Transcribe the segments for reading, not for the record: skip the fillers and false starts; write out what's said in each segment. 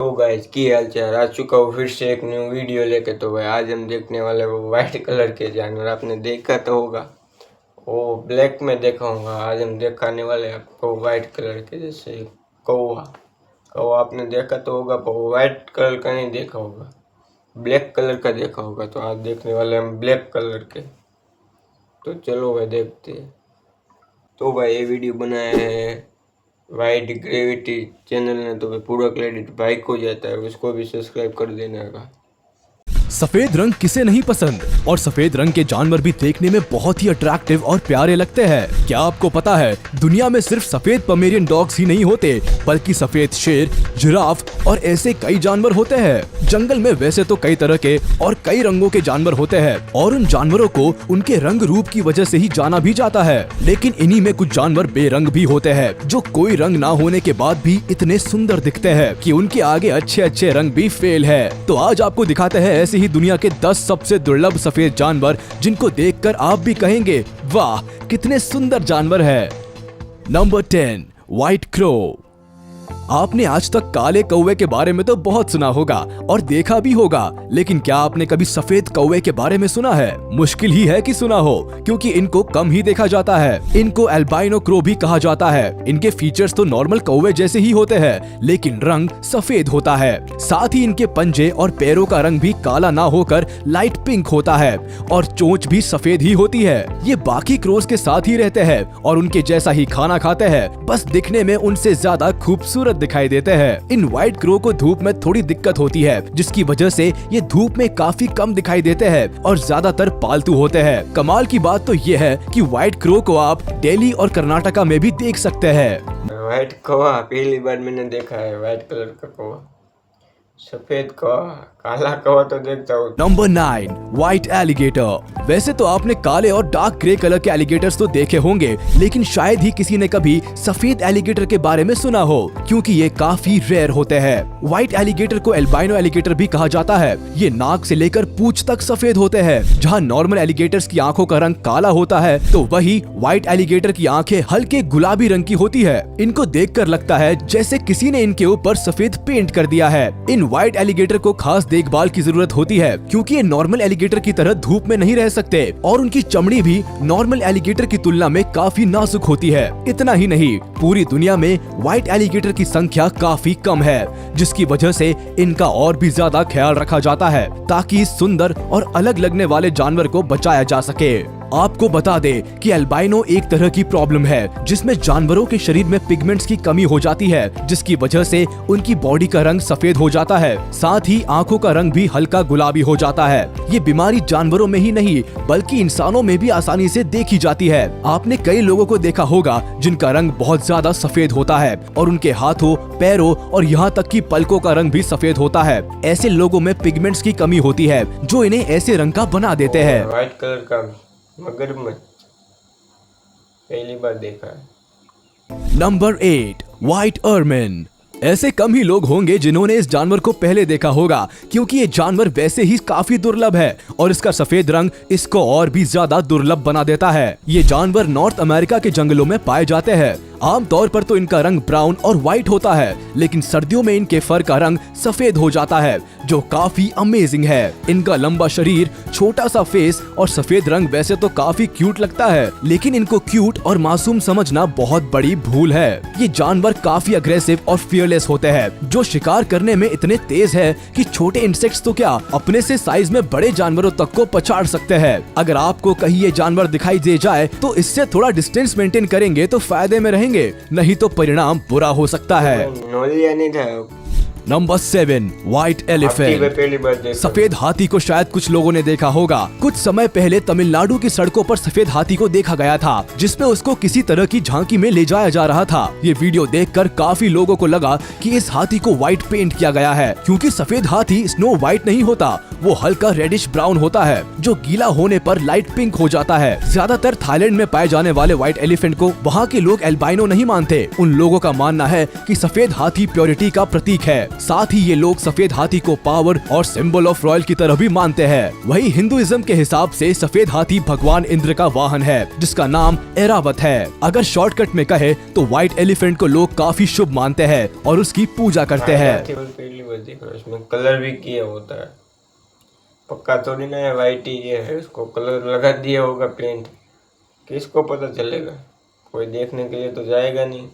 तो गाइस की हाल चाल, आ चुका हूँ फिर से एक न्यू वीडियो लेके। तो भाई आज हम देखने वाले वो वाइट कलर के जानवर। आपने देखा तो होगा, वो ब्लैक में देखा होगा। आज हम दिखाने वाले आपको वाइट कलर के, जैसे कौवा। कौवा आपने देखा तो होगा, पर वो वाइट कलर का नहीं देखा होगा, ब्लैक कलर का देखा होगा। तो आज देखने वाले हम ब्लैक कलर के। तो चलो भाई देखते हैं। तो भाई ये वीडियो बनाया है वाइट ग्रेविटी चैनल ने, तो पूरा क्रेडिट भाई को जाता है, उसको भी सब्सक्राइब कर देने का। सफेद रंग किसे नहीं पसंद, और सफेद रंग के जानवर भी देखने में बहुत ही अट्रैक्टिव और प्यारे लगते हैं। क्या आपको पता है दुनिया में सिर्फ सफेद पोमेरियन डॉग्स ही नहीं होते, बल्कि सफेद शेर, जिराफ और ऐसे कई जानवर होते हैं। जंगल में वैसे तो कई तरह के और कई रंगों के जानवर होते हैं, और उन जानवरों को उनके रंग रूप की वजह से ही जाना भी जाता है। लेकिन इन्हीं में कुछ जानवर बेरंग भी होते हैं, जो कोई रंग ना होने के बाद भी इतने सुंदर दिखते हैं कि उनके आगे अच्छे अच्छे रंग भी फेल है। तो आज आपको दिखाते हैं ऐसे ही दुनिया के 10 सबसे दुर्लभ सफेद जानवर, जिनको देखकर आप भी कहेंगे वाह कितने सुंदर जानवर है। Number 10, white crow. आपने आज तक काले कौवे के बारे में तो बहुत सुना होगा और देखा भी होगा, लेकिन क्या आपने कभी सफेद कौवे के बारे में सुना है? मुश्किल ही है कि सुना हो, क्योंकि इनको कम ही देखा जाता है। इनको एल्बाइनो क्रो भी कहा जाता है। इनके फीचर्स तो नॉर्मल कौवे जैसे ही होते हैं, लेकिन रंग सफेद होता है। साथ ही इनके पंजे और पैरों का रंग भी काला ना होकर लाइट पिंक होता है, और चोंच भी सफेद ही होती है। ये बाकी क्रोस के साथ ही रहते हैं और उनके जैसा ही खाना खाते हैं, बस दिखने में उनसे ज्यादा खूबसूरत दिखाई देते हैं। इन व्हाइट क्रो को धूप में थोड़ी दिक्कत होती है, जिसकी वजह से ये धूप में काफी कम दिखाई देते हैं और ज्यादातर पालतू होते हैं। कमाल की बात तो ये है कि व्हाइट क्रो को आप दिल्ली और कर्नाटका में भी देख सकते हैं। व्हाइट कौवा पहली बार मैंने देखा है, व्हाइट कलर का कौवा। सफेद कौवा, काला कौवा तो देखता हूँ। Number 9, white alligator. वैसे तो आपने काले और डार्क ग्रे कलर के एलिगेटर्स तो देखे होंगे, लेकिन शायद ही किसी ने कभी सफेद एलिगेटर के बारे में सुना हो, क्योंकि ये काफी रेयर होते हैं। व्हाइट एलिगेटर को एल्बाइनो एलिगेटर भी कहा जाता है। ये नाक से लेकर पूंछ तक सफेद होते हैं। जहाँ नॉर्मल एलिगेटर्स की आंखों का रंग काला होता है, तो वही व्हाइट एलिगेटर की आंखें हल्के गुलाबी रंग की होती है। इनको देखकर लगता है जैसे किसी ने इनके ऊपर सफेद पेंट कर दिया है। इन व्हाइट एलिगेटर को खास देखभाल की जरूरत होती है, क्योंकि ये नॉर्मल एलिगेटर की तरह धूप में नहीं रह सकते, और उनकी चमड़ी भी नॉर्मल एलिगेटर की तुलना में काफी नाजुक होती है। इतना ही नहीं, पूरी दुनिया में व्हाइट एलिगेटर की संख्या काफी कम है, जिसकी वजह से इनका और भी ज्यादा ख्याल रखा जाता है, ताकि इस सुंदर और अलग लगने वाले जानवर को बचाया जा सके। आपको बता दें कि एल्बाइनो एक तरह की प्रॉब्लम है, जिसमें जानवरों के शरीर में पिगमेंट्स की कमी हो जाती है, जिसकी वजह से उनकी बॉडी का रंग सफेद हो जाता है। साथ ही आंखों का रंग भी हल्का गुलाबी हो जाता है। ये बीमारी जानवरों में ही नहीं, बल्कि इंसानों में भी आसानी से देखी जाती है। आपने कई लोगों को देखा होगा जिनका रंग बहुत ज्यादा सफेद होता है, और उनके हाथों, पैरों और यहाँ तक कि पलकों का रंग भी सफेद होता है। ऐसे लोगों में पिगमेंट्स की कमी होती है, जो इन्हें ऐसे रंग का बना देते हैं। व्हाइट कलर का मगरमच्छ पहली बार देखा है। Number 8, white ermine. ऐसे कम ही लोग होंगे जिन्होंने इस जानवर को पहले देखा होगा, क्योंकि ये जानवर वैसे ही काफी दुर्लभ है, और इसका सफेद रंग इसको और भी ज्यादा दुर्लभ बना देता है। ये जानवर नॉर्थ अमेरिका के जंगलों में पाए जाते हैं। आमतौर पर तो इनका रंग ब्राउन और व्हाइट होता है, लेकिन सर्दियों में इनके फर का रंग सफेद हो जाता है, जो काफी अमेजिंग है। इनका लंबा शरीर, छोटा सा फेस और सफेद रंग वैसे तो काफी क्यूट लगता है, लेकिन इनको क्यूट और मासूम समझना बहुत बड़ी भूल है। ये जानवर काफी अग्रेसिव और फियरलेस होते हैं, जो शिकार करने में इतने तेज है कि छोटे इंसेक्ट्स तो क्या, अपने से साइज में बड़े जानवरों तक को पछाड़ सकते हैं। अगर आपको कहीं ये जानवर दिखाई दे जाए, तो इससे थोड़ा डिस्टेंस मेंटेन करेंगे तो फायदे में रहेंगे, नहीं तो परिणाम बुरा हो सकता है। नौलिया नहीं था। Number 7, white elephant. सफेद हाथी को शायद कुछ लोगों ने देखा होगा। कुछ समय पहले तमिलनाडु की सड़कों पर सफेद हाथी को देखा गया था, जिसमें उसको किसी तरह की झांकी में ले जाया जा रहा था। ये वीडियो देखकर काफी लोगों को लगा कि इस हाथी को व्हाइट पेंट किया गया है, क्योंकि सफेद हाथी स्नो व्हाइट नहीं होता, वो हल्का रेडिश ब्राउन होता है, जो गीला होने पर लाइट पिंक हो जाता है। ज्यादातर थाईलैंड में पाए जाने वाले व्हाइट एलिफेंट को वहाँ के लोग एल्बाइनो नहीं मानते। उन लोगों का मानना है कि सफेद हाथी प्योरिटी का प्रतीक है। साथ ही ये लोग सफेद हाथी को पावर और सिंबल ऑफ रॉयल की तरह भी मानते हैं। वही हिंदुइज्म के हिसाब से सफेद हाथी भगवान इंद्र का वाहन है, जिसका नाम ऐरावत है। अगर शॉर्टकट में कहे तो व्हाइट एलिफेंट को लोग काफी शुभ मानते हैं और उसकी पूजा करते हैं। पहली बार देख रहा हूं, इसमें कलर भी किया होता है, पक्का थोड़ी ना है व्हाइट ही है, उसको कलर लगा दिया होगा पेंट, किसको पता चलेगा, कोई देखने के लिए तो जाएगा नहीं।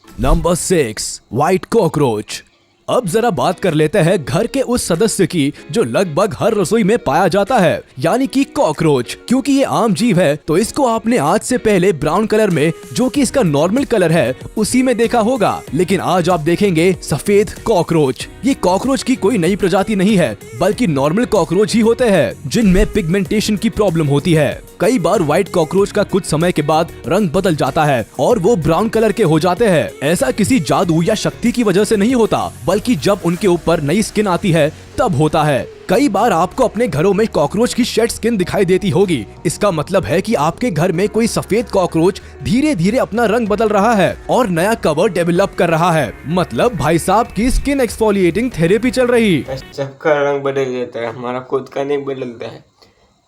Number 6, white cockroach. अब जरा बात कर लेते हैं घर के उस सदस्य की जो लगभग हर रसोई में पाया जाता है, यानी कि कॉकरोच। क्योंकि ये आम जीव है तो इसको आपने आज से पहले ब्राउन कलर में, जो कि इसका नॉर्मल कलर है, उसी में देखा होगा। लेकिन आज आप देखेंगे सफेद कॉकरोच। ये कॉकरोच की कोई नई प्रजाति नहीं है, बल्कि नॉर्मल कॉकरोच ही होते हैं जिनमें पिगमेंटेशन की प्रॉब्लम होती है। कई बार व्हाइट कॉकरोच का कुछ समय के बाद रंग बदल जाता है और वो ब्राउन कलर के हो जाते हैं। ऐसा किसी जादू या शक्ति की वजह से नहीं होता, बल्कि जब उनके ऊपर नई स्किन आती है तब होता है। कई बार आपको अपने घरों में कॉकरोच की शेड स्किन दिखाई देती होगी। इसका मतलब है कि आपके घर में कोई सफेद कॉकरोच धीरे धीरे अपना रंग बदल रहा है और नया कवर डेवलप कर रहा है। मतलब भाई साहब की स्किन एक्सफोलिएटिंग थेरेपी चल रही। सबका रंग बदल जाता है, हमारा खुद का नहीं बदलता है।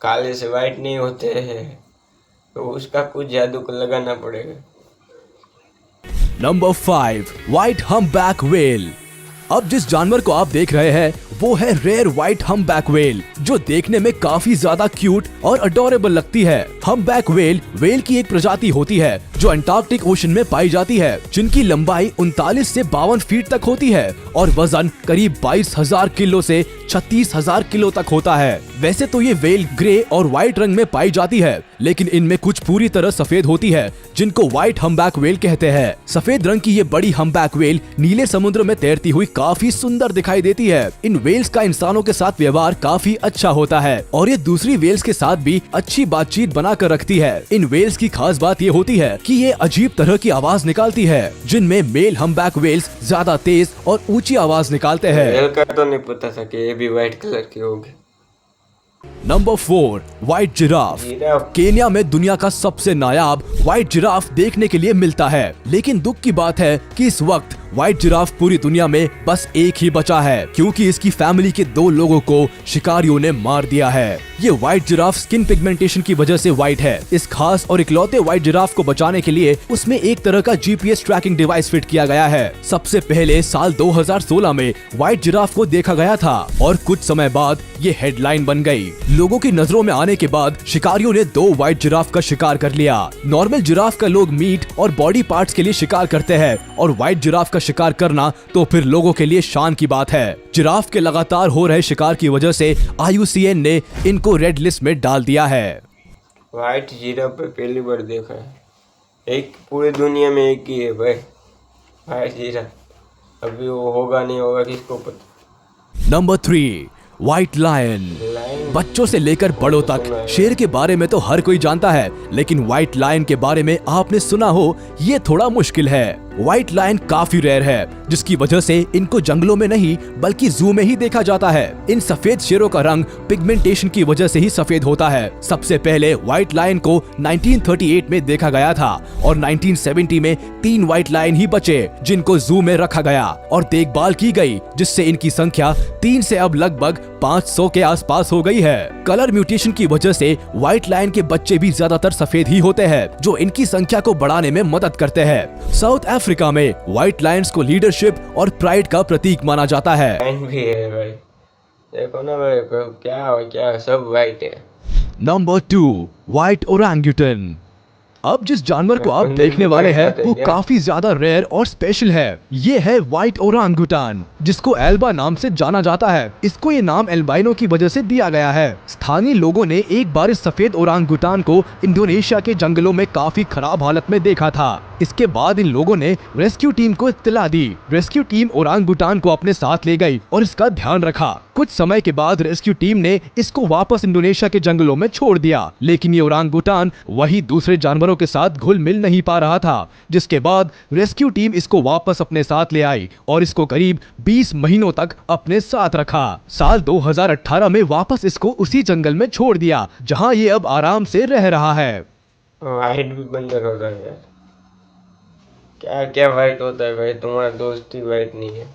काले से व्हाइट नहीं होते हैं, तो उसका कुछ जादू को लगाना पड़ेगा। Number 5, white humpback whale. अब जिस जानवर को आप देख रहे हैं वो है रेयर व्हाइट हम्पबैक व्हेल, जो देखने में काफी ज्यादा क्यूट और अडोरेबल लगती है। हम्पबैक व्हेल व्हेल की एक प्रजाति होती है जो अंटार्कटिक ओशन में पाई जाती है, जिनकी लंबाई 39 से 52 फीट तक होती है और वजन करीब 22,000 किलो से 36,000 किलो तक होता है। वैसे तो ये व्हेल ग्रे और व्हाइट रंग में पाई जाती है, लेकिन इनमें कुछ पूरी तरह सफेद होती है, जिनको व्हाइट हम्पबैक व्हेल कहते हैं। सफेद रंग की ये बड़ी हम्पबैक व्हेल नीले समुद्र में तैरती हुई काफी सुंदर दिखाई देती है। इन व्हेल्स का इंसानों के साथ व्यवहार काफी अच्छा होता है और ये दूसरी व्हेल्स के साथ भी अच्छी बातचीत बनाकर रखती है। इन व्हेल्स की खास बात ये होती है कि ये अजीब तरह की आवाज निकालती है, जिनमें मेल हम्पबैक व्हेल्स ज्यादा तेज और ऊंची आवाज निकालते हैं। व्हेल का तो नहीं पता था कि ये भी व्हाइट कलर की होगी। Number 4, white giraffe. केन्या में दुनिया का सबसे नायाब व्हाइट जिराफ देखने के लिए मिलता है, लेकिन दुख की बात है कि इस वक्त व्हाइट जिराफ पूरी दुनिया में बस एक ही बचा है, क्योंकि इसकी फैमिली के 2 लोगों को शिकारियों ने मार दिया है। ये व्हाइट जिराफ स्किन पिगमेंटेशन की वजह से व्हाइट है। इस खास और इकलौते व्हाइट जिराफ को बचाने के लिए उसमें एक तरह का जीपीएस ट्रैकिंग डिवाइस फिट किया गया है। सबसे पहले साल 2016 में व्हाइट जिराफ को देखा गया था और कुछ समय बाद ये हेडलाइन बन गई। लोगों की नजरों में आने के बाद शिकारियों ने 2 व्हाइट जिराफ का शिकार कर लिया। नॉर्मल जिराफ का लोग मीट और बॉडी पार्ट्स के लिए शिकार करते हैं, और व्हाइट जिराफ का शिकार करना तो फिर लोगों के लिए शान की बात है। जिराफ के लगातार हो रहे शिकार की वजह से IUCN ने इनको रेड लिस्ट में डाल दिया है। व्हाइट जिराफ पे पहली बार देखा है, एक पूरी दुनिया में एक ही है भाई व्हाइट जिराफ। अभी वो होगा नहीं होगा किसको पता। Number 3, white lion. बच्चों से लेकर बड़ों तक शेर के बारे में तो हर कोई जानता है, लेकिन व्हाइट लायन के बारे में आपने सुना हो ये थोड़ा मुश्किल है। व्हाइट लायन काफी रेयर है, जिसकी वजह से इनको जंगलों में नहीं बल्कि जू में ही देखा जाता है। इन सफेद शेरों का रंग पिगमेंटेशन की वजह से ही सफेद होता है। सबसे पहले व्हाइट लायन को 1938 में देखा गया था और 1970 में 3 व्हाइट लायन ही बचे, जिनको जू में रखा गया और देखभाल की गई, जिससे इनकी संख्या 3 से अब लगभग 500 के आसपास हो गई है। कलर म्यूटेशन की वजह से व्हाइट लायन के बच्चे भी ज्यादातर सफेद ही होते हैं, जो इनकी संख्या को बढ़ाने में मदद करते हैं। साउथ अफ्रीका में व्हाइट लायंस को लीडरशिप और प्राइड का प्रतीक माना जाता है। लायन भी है भाई, देखो ना भाई, क्या सब व्हाइट है। Number 2, white orangutan. अब जिस जानवर को आप देखने वाले हैं वो काफी ज्यादा रेयर और स्पेशल है। ये है व्हाइट ओरांगुटान, जिसको एल्बा नाम से जाना जाता है। इसको ये नाम एल्बाइनो की वजह से दिया गया है। स्थानीय लोगों ने एक बार इस सफेद ओरांगुटान को इंडोनेशिया के जंगलों में काफी खराब हालत में देखा था। इसके बाद इन लोगों ने रेस्क्यू टीम को इत्तला दी। रेस्क्यू टीम ओरांगुटान को अपने साथ ले गई और इसका ध्यान रखा। कुछ समय के बाद रेस्क्यू टीम ने इसको वापस इंडोनेशिया के जंगलों में छोड़ दिया, लेकिन ये ओरांगुटान वही दूसरे जानवरों के साथ घुल मिल नहीं पा रहा था, जिसके बाद रेस्क्यू टीम इसको वापस अपने साथ ले आई और इसको करीब 20 महीनों तक अपने साथ रखा। साल 2018 में वापस इसको उसी जंगल में छोड़ दिया, जहां ये अब आराम से रह रहा है। व्हाइट भी बंदर होता है यार, क्या क्या व्हाइट होता है भाई, तुम्हारा दोस्त ही व्हाइट नहीं है।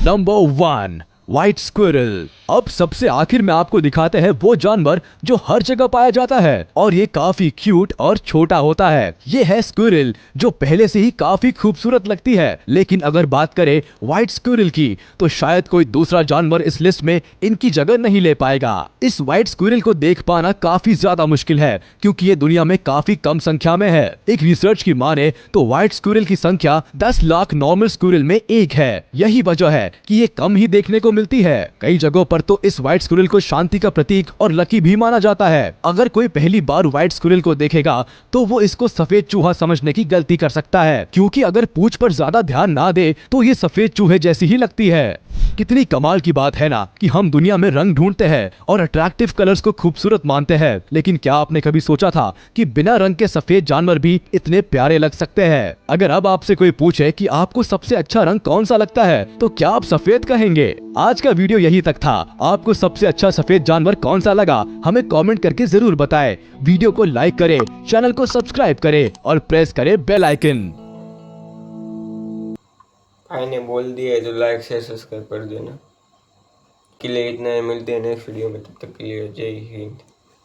Number 1, white squirrel. अब सबसे आखिर में आपको दिखाते हैं वो जानवर जो हर जगह पाया जाता है और ये काफी क्यूट और छोटा होता है। ये है स्क्विरल, जो पहले से ही काफी खूबसूरत लगती है। लेकिन अगर बात करें व्हाइट स्क्विरल की तो शायद कोई दूसरा जानवर इस लिस्ट में इनकी जगह नहीं ले पाएगा। इस व्हाइट स्क्विरल को देख पाना काफी ज्यादा मुश्किल है क्योंकि ये दुनिया में काफी कम संख्या में है। एक रिसर्च की माने तो व्हाइट स्क्विरल की संख्या 10 लाख नॉर्मल स्क्विरल में एक है। यही वजह है कि ये कम ही देखने को मिलती है। कई जगहों पर तो इस व्हाइट स्क्विरल को शांति का प्रतीक और लकी भी माना जाता है। अगर कोई पहली बार व्हाइट स्क्विरल को देखेगा तो वो इसको सफेद चूहा समझने की गलती कर सकता है, क्योंकि अगर पूंछ पर ज्यादा ध्यान ना दे तो ये सफेद चूहे जैसी ही लगती है। कितनी कमाल की बात है ना कि हम दुनिया में रंग ढूंढते हैं और अट्रैक्टिव कलर्स को खूबसूरत मानते हैं, लेकिन क्या आपने कभी सोचा था कि बिना रंग के सफेद जानवर भी इतने प्यारे लग सकते हैं? अगर अब आपसे कोई पूछे कि आपको सबसे अच्छा रंग कौन सा लगता है तो क्या आप सफेद कहेंगे? आज का वीडियो यही तक था। आपको सबसे अच्छा सफेद जानवर कौन सा लगा हमें कमेंट करके जरूर बताएं। वीडियो को लाइक करें, चैनल को सब्सक्राइब करें और प्रेस करें बेल आइकन। भाई ने बोल दिया है तो लाइक शेयर सब्सक्राइब कर देना। के लिए इतना ही, मिलते हैं नेक्स्ट वीडियो में, तब तक के लिए जय हिंद।